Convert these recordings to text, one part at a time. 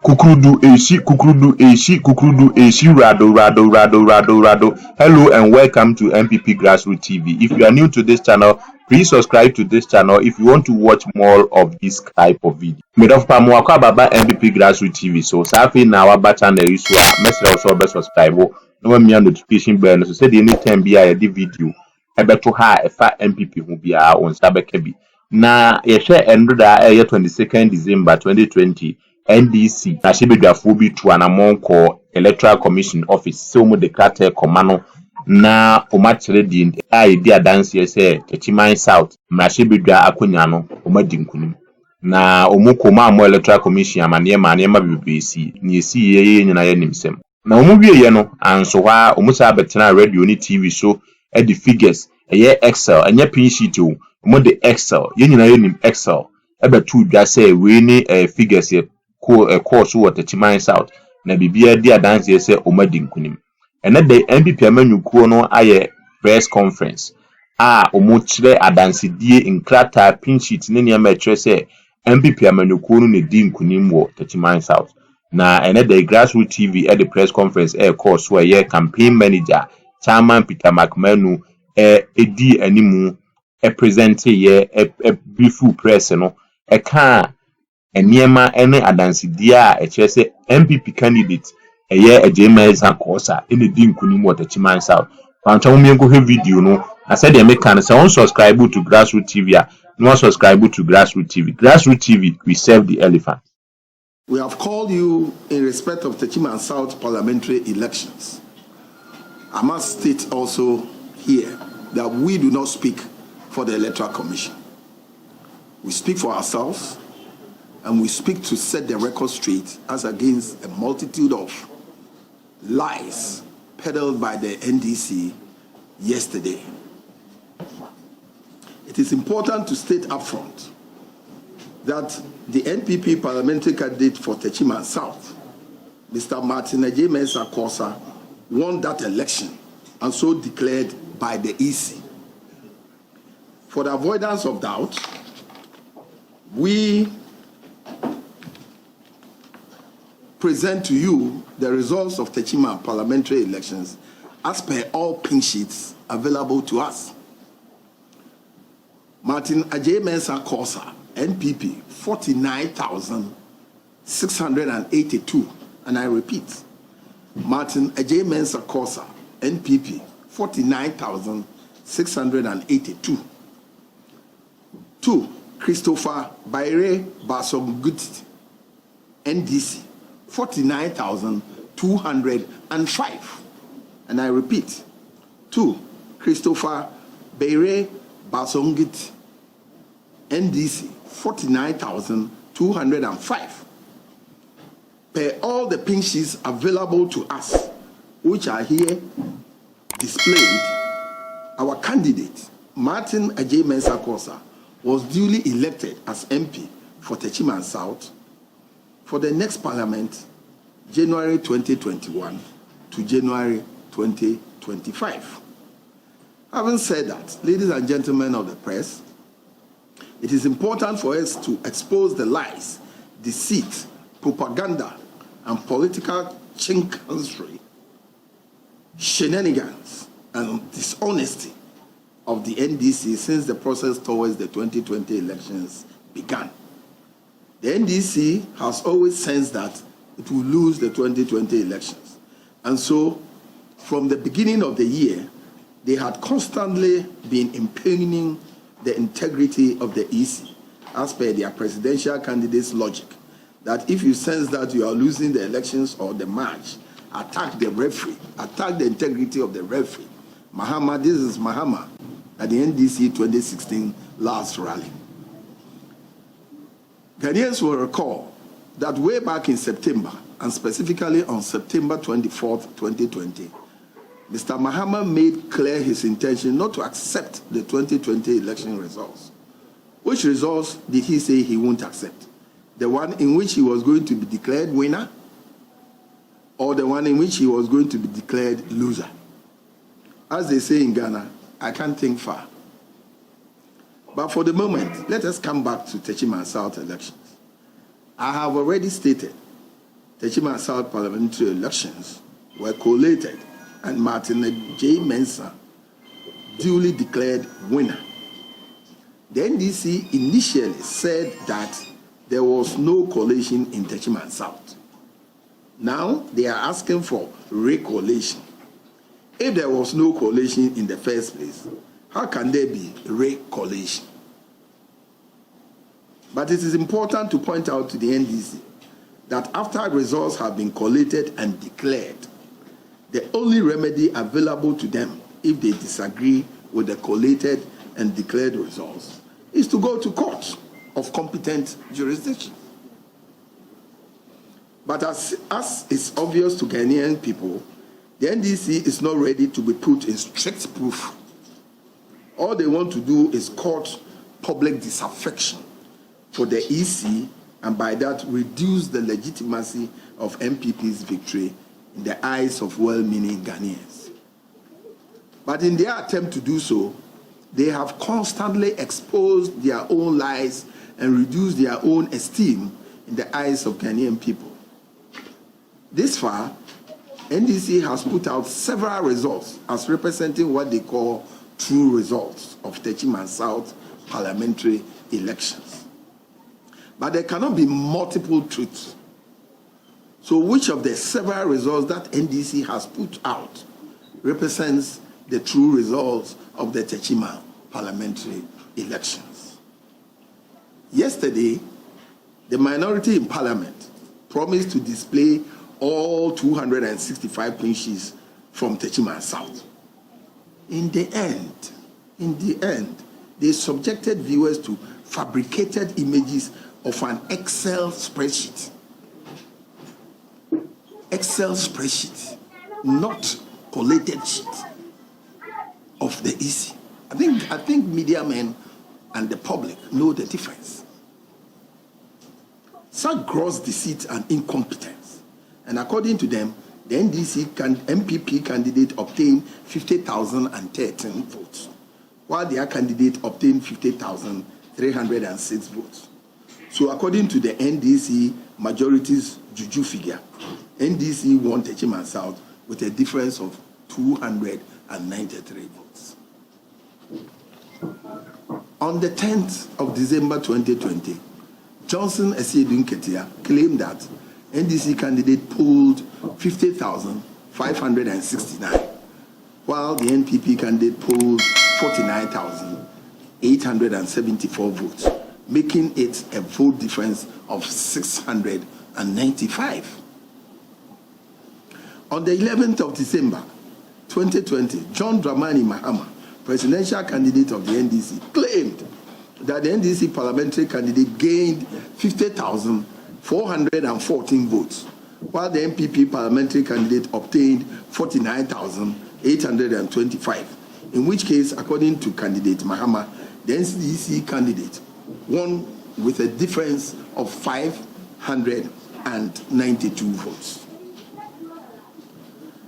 Kukrudu AC, Rado. Hello and welcome to MPP Grassroots TV. If you are new to this channel, please subscribe to this channel if you want to watch more of this type of video. Medofa Mwakwa Baba MPP Grassroots TV. So, Safi na waba channel isu a message also be subscribe. No one notification bell so say the anytime be a video. Ebeto ha efa MPP hu bia on sabeke bi. Na yehwe endoda 22nd December 2020 NDC na shebedwafo bi tu anamonko Electoral Commission Office so mu declare komano na omachire di di adanse se Techiman South na shebedwa akonya no omadi nkunim na omukoma amo Electoral Commission amane ma bibisi ni esi ye nyina ye nimsem na omuwie ye no anso hwa omusa betena radio ni TV so the figures eye Excel enye pin sheet o mo de Excel ye nyina ye nim Excel ebetu dwa say we ni figures ye course wo Techiman South na bibia di adanse se omadi nkunim ene de MPP amanyukuo no aye press conference omuchire adanse die nkrata pin sheet ne niam etre se MPP amanyukuo no ne di nkunim wo Techiman South na ene de Grassroots TV at the press conference course where ye campaign manager Chairman Peter McManu edi animu present ye brief press no ka eniema ene adansidie a kire se MPP candidate eye Ejema Kosa ene di nkunim wo Techiman South kwancha mo mienko he video no na said make can say on subscribe to Grassroots TV no subscribe to Grassroots TV we serve the elephant. We have called you in respect of Techiman South parliamentary elections. I must state also here that we do not speak for the Electoral Commission. We speak for ourselves and we speak to set the record straight as against a multitude of lies peddled by the NDC yesterday. It is important to state up front that the NPP parliamentary candidate for Techiman South, Mr. Martin Ejema Kosa, won that election and so declared by the EC. For the avoidance of doubt, we present to you the results of Techiman parliamentary elections as per all pink sheets available to us. Martin Ejema Kosa, NPP 49,682, and I repeat, Martin Ejema Kosa, NPP 49,682. 2. Christopher Bayre Basomguti, NDC 49,205, and I repeat, 2. Christopher Bayre Basomguti, NDC 49,205. Per all the pink sheets available to us, which are here displayed, our candidate, Martin Ejema Kosa, was duly elected as MP for Techiman South for the next parliament, January 2021 to January 2025. Having said that, ladies and gentlemen of the press, it is important for us to expose the lies, deceit, propaganda, and political chicanery, shenanigans, and dishonesty of the NDC since the process towards the 2020 elections began. The NDC has always sensed that it will lose the 2020 elections. And so, from the beginning of the year, they had constantly been impugning the integrity of the EC, as per their presidential candidate's logic, that if you sense that you are losing the elections or the match, attack the referee, attack the integrity of the referee. Mahama, this is Mahama at the NDC 2016 last rally. Ghanaians will recall that way back in September, and specifically on September 24th, 2020, Mr. Mahama made clear his intention not to accept the 2020 election results. Which results did he say he won't accept? The one in which he was going to be declared winner, or the one in which he was going to be declared loser? As they say in Ghana, I can't think far. But for the moment, let us come back to Techiman South elections. I have already stated Techiman South parliamentary elections were collated and Martin J. Mensah duly declared winner. The NDC initially said that there was no collation in Techiman South. Now they are asking for recollation. If there was no collation in the first place, how can there be recollation? But it is important to point out to the NDC that after results have been collated and declared, the only remedy available to them if they disagree with the collated and declared results is to go to court of competent jurisdiction. But as is obvious to Ghanaian people, the NDC is not ready to be put in strict proof. All they want to do is court public disaffection for the EC, and by that reduce the legitimacy of MPP's victory in the eyes of well-meaning Ghanaians. But in their attempt to do so, they have constantly exposed their own lies and reduced their own esteem in the eyes of Ghanaian people. This far, NDC has put out several results as representing what they call true results of Techiman South parliamentary elections. But there cannot be multiple truths. So which of the several results that NDC has put out represents the true results of the Techiman parliamentary elections? Yesterday, the minority in parliament promised to display all 265 pin sheets from Techiman South. In the end, they subjected viewers to fabricated images of an Excel spreadsheet. Excel spreadsheet, not collated sheet of the EC. I think media men and the public know the difference. Such gross deceit and incompetence. And according to them, the MPP candidate obtained 50,013 votes, while their candidate obtained 50,306 votes. So according to the NDC majority's juju figure, NDC won Techiman South with a difference of 293 votes. On the 10th of December 2020, Johnson Esiedun Ketia claimed that NDC candidate polled 50,569, while the NPP candidate polled 49,874 votes, making it a vote difference of 695. On the 11th of December 2020, John Dramani Mahama, presidential candidate of the NDC, claimed that the NDC parliamentary candidate gained 50,414 votes, while the MPP parliamentary candidate obtained 49,825, in which case, according to candidate Mahama, the NDC candidate won with a difference of 592 votes.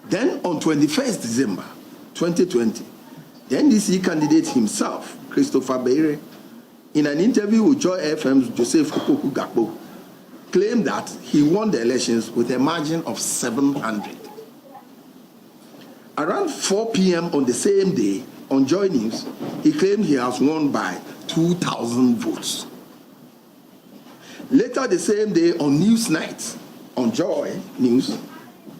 Then on 21st December 2020, the NDC candidate himself, Christopher Beire, in an interview with Joy FM's Joseph Opoku Gakpo, claimed that he won the elections with a margin of 700. Around 4 p.m. on the same day, on Joy News, he claimed he has won by 2,000 votes. Later the same day on Newsnight, on Joy News,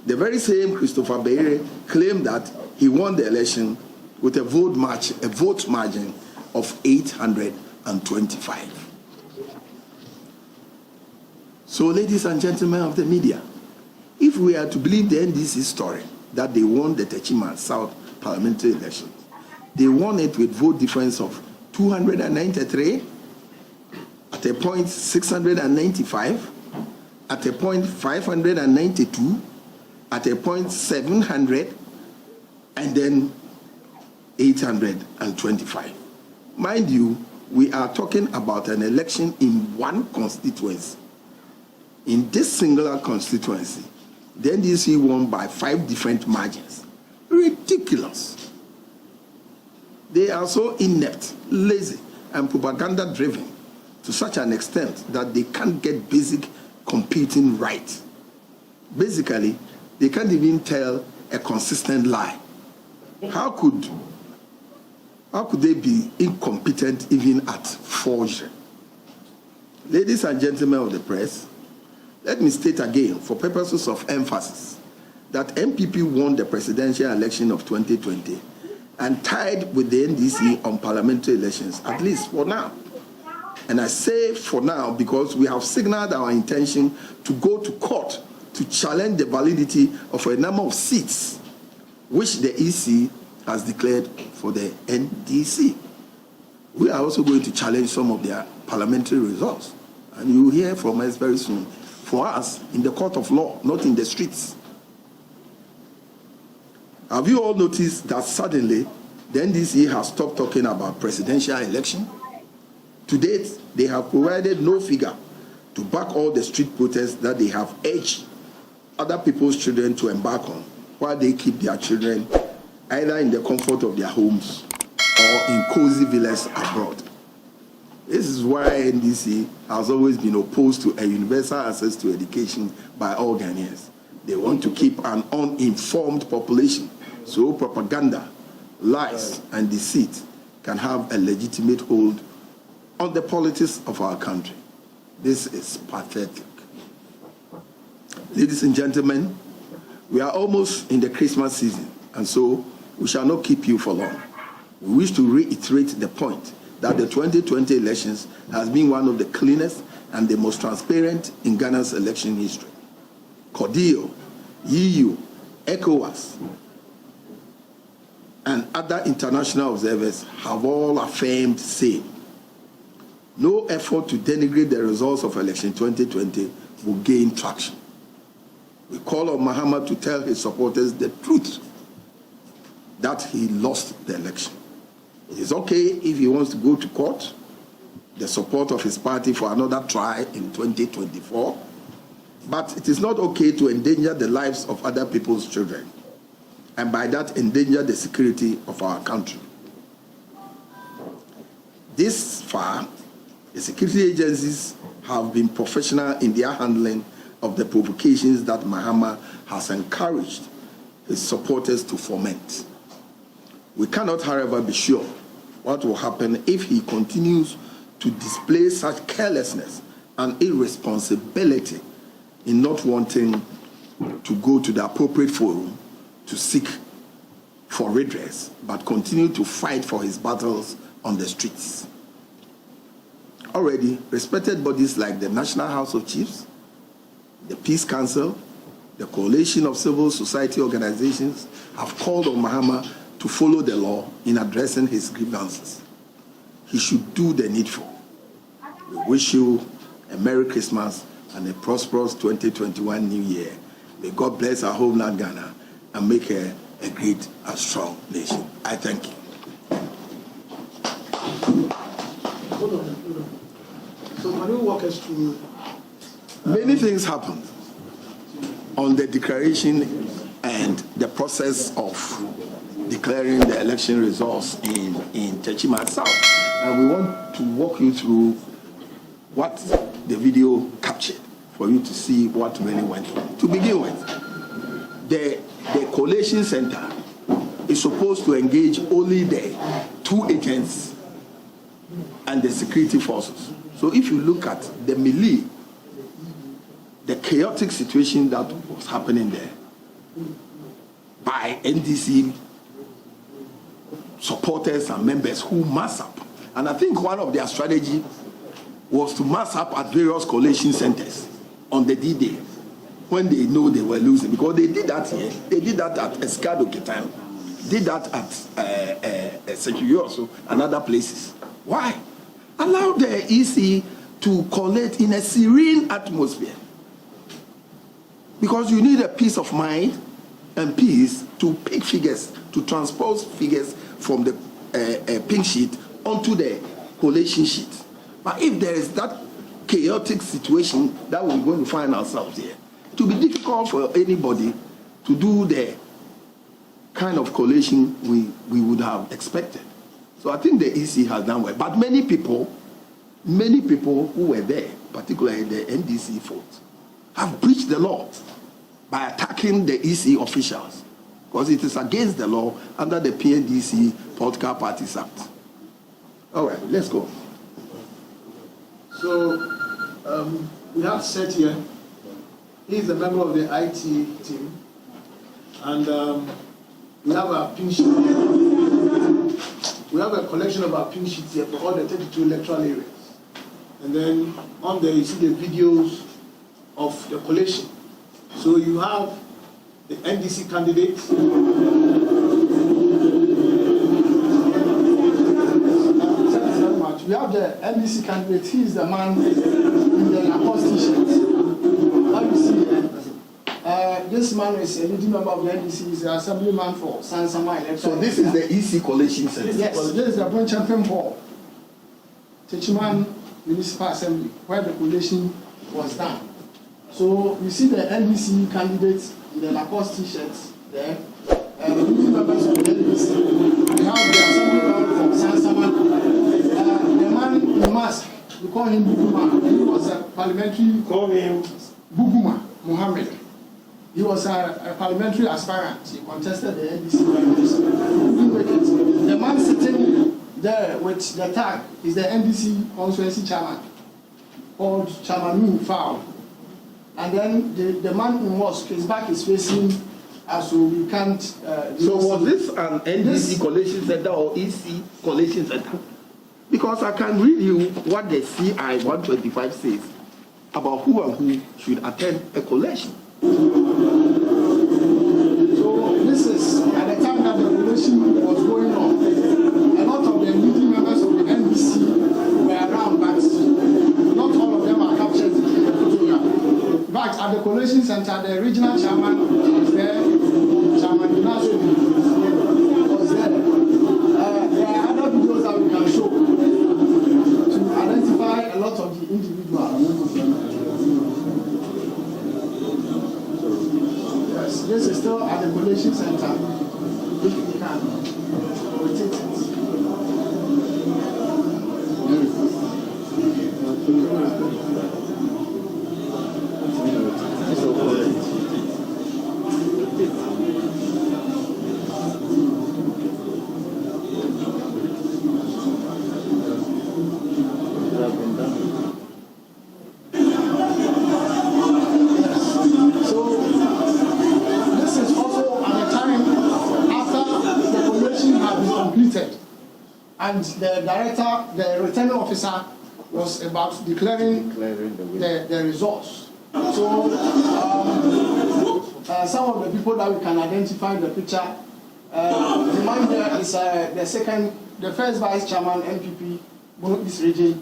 the very same Christopher Beire claimed that he won the election with a vote margin of 825. So, ladies and gentlemen of the media, if we are to believe the NDC story that they won the Techiman South parliamentary election, they won it with vote difference of 293, at a point 695, at a point 592, at a point 700, and then 825. Mind you, we are talking about an election in one constituency. In this singular constituency, the NDC won by 5 different margins. Ridiculous. They are so inept, lazy, and propaganda-driven to such an extent that they can't get basic competing right. Basically, they can't even tell a consistent lie. How could they be incompetent even at forgery? Ladies and gentlemen of the press, let me state again, for purposes of emphasis, that MPP won the presidential election of 2020 and tied with the NDC on parliamentary elections, at least for now. And I say for now because we have signaled our intention to go to court to challenge the validity of a number of seats which the EC has declared for the NDC. We are also going to challenge some of their parliamentary results. And you will hear from us very soon. For us, in the court of law, not in the streets. Have you all noticed that suddenly the NDC has stopped talking about presidential election? To date, they have provided no figure to back all the street protests that they have urged other people's children to embark on while they keep their children either in the comfort of their homes or in cozy villas abroad. This is why NDC has always been opposed to a universal access to education by all Ghanaians. They want to keep an uninformed population, so propaganda, lies, and deceit can have a legitimate hold on the politics of our country. This is pathetic. Ladies and gentlemen, we are almost in the Christmas season, and so we shall not keep you for long. We wish to reiterate the point that the 2020 elections has been one of the cleanest and the most transparent in Ghana's election history. CODEO, EU, ECOWAS, and other international observers have all affirmed the same. No effort to denigrate the results of election 2020 will gain traction. We call on Mahama to tell his supporters the truth that he lost the election. It is okay if he wants to go to court, the support of his party for another try in 2024, but it is not okay to endanger the lives of other people's children, and by that endanger the security of our country. This far, the security agencies have been professional in their handling of the provocations that Mahama has encouraged his supporters to foment. We cannot, however, be sure what will happen if he continues to display such carelessness and irresponsibility in not wanting to go to the appropriate forum to seek for redress, but continue to fight for his battles on the streets. Already, respected bodies like the National House of Chiefs, the Peace Council, the Coalition of Civil Society Organizations have called on Mahama to follow the law in addressing his grievances. He should do the needful. We wish you a Merry Christmas and a prosperous 2021 New Year. May God bless our homeland Ghana and make her a great and strong nation. I thank you. Hold on. So can you walk us through? Many things happened on the declaration and the process of declaring the election results in Techima South. And we want to walk you through what the video captured for you to see what really went on. To begin with, the Collation Center is supposed to engage only the two agents and the security forces. So if you look at the melee, the chaotic situation that was happening there by NDC supporters and members who mass up. And I think one of their strategy was to mass up at various collation centers on the D-Day when they know they were losing. Because they did that here. They did that at Escado Ketan. Did that at Security also and other places. Why? Allow the EC to collect in a serene atmosphere. Because you need a peace of mind and peace to pick figures, to transpose figures from the pink sheet onto the collation sheet. But if there is that chaotic situation that we're going to find ourselves here, it will be difficult for anybody to do the kind of collation we would have expected. So I think the EC has done well. But many people who were there, particularly the NDC folks, have breached the law by attacking the EC officials, because it is against the law under the PNDC Political Parties Act. All right, let's go. So we have Seth here. He is a member of the IT team, and we have our pink sheet here. We have a collection of our pink sheets here for all the 32 electoral areas. And then on there you see the videos of the collation. So you have the NDC candidate. We have the NDC candidate. He is the man in the Lacoste t-shirt. How you see here? This man is a leading member of the NDC. He is the assemblyman for Sansama election. So this is the EC collation center. Yes, this is the Brent Champion Hall, Techiman Municipal Assembly, where the collation was done. So you see the NDC candidates in the Lacoste t-shirts there. The leading members of the NDC. We have the assemblyman from Sansama. The man in mask, we call him Buguma. He was a parliamentary. Call him Buguma Mohammed. He was a parliamentary aspirant. He contested the NDC primaries. The man sitting there with the tag is the NDC constituency chairman, called Chairman Fowl. And then the man in mosque, his back is facing us, so we can't. So was this an NDC collation center or EC collation center? Because I can read you what the CI 125 says about who and who should attend a collation. So this is at the time that the collation was going on. A lot of the leading members of the NDC were around, but not all of them are captured in the photograph. In fact, at the collation center, the regional chairman was there, Chairman Ignacio was there. There are other videos that we can show to identify a lot of the individuals. Yes, this is still at the collation center. If we can rotate it. And the director, the returning officer, was about declaring the results. So some of the people that we can identify in the picture, the man there is the first vice chairman NPP, Bono East region.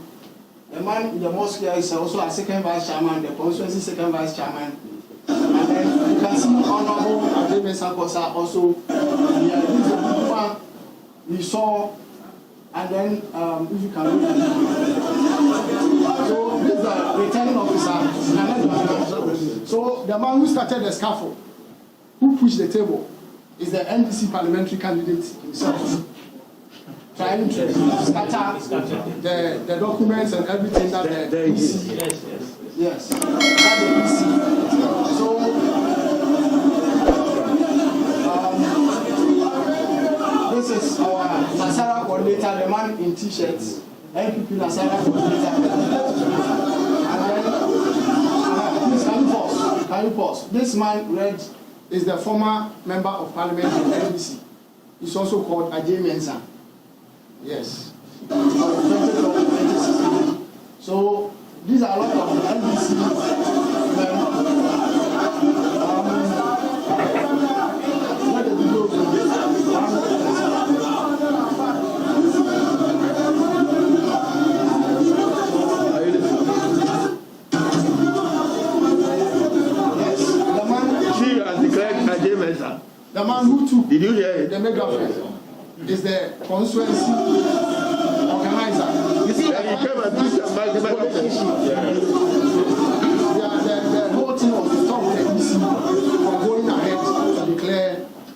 The man in the mosque here is also a second vice chairman, the constituency second vice chairman. And then you can see Honorable Ajay Sankosa also. Yeah, this is the one we saw. And then, if you can read it. So, this is the returning officer. So, the man who started the scaffold, who pushed the table, is the NDC parliamentary candidate himself. Trying to scatter the documents and everything that the EC. Yes. That the EC. So, this is our Nasara coordinator, the man in t-shirts, NPP Nasara coordinator. And then, please, can you pause? This man, Red, is the former member of parliament in NDC. He's also called Ajay Mensah. Yes. So, these are a lot of NDC members. Let the video go. The man who took Did you hear it? the megaphone is the constituency organizer. You see, he came and took the megaphone. The whole thing was to stop the EC from going ahead to declare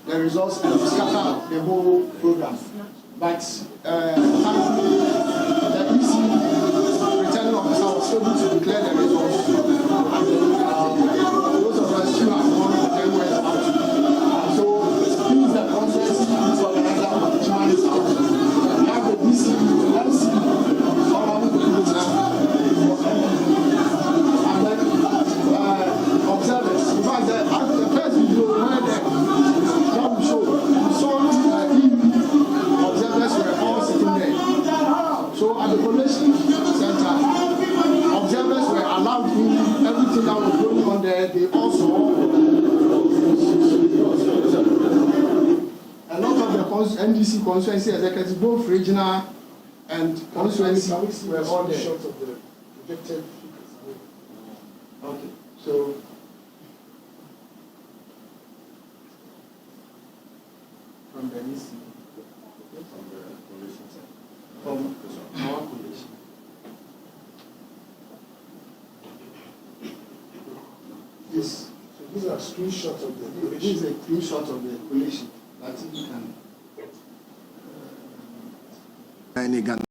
the results and to scatter the whole program. But thankfully, the EC returning officer was able to declare the results. And those of us who have won NDC constituency executives, both regional and constituency, Can we see were all the there. shot of the projected figures? Okay, so from the NDC, from our coalition. This, So these are screenshots of the this is a screenshot of the coalition that you can. Any Ghana.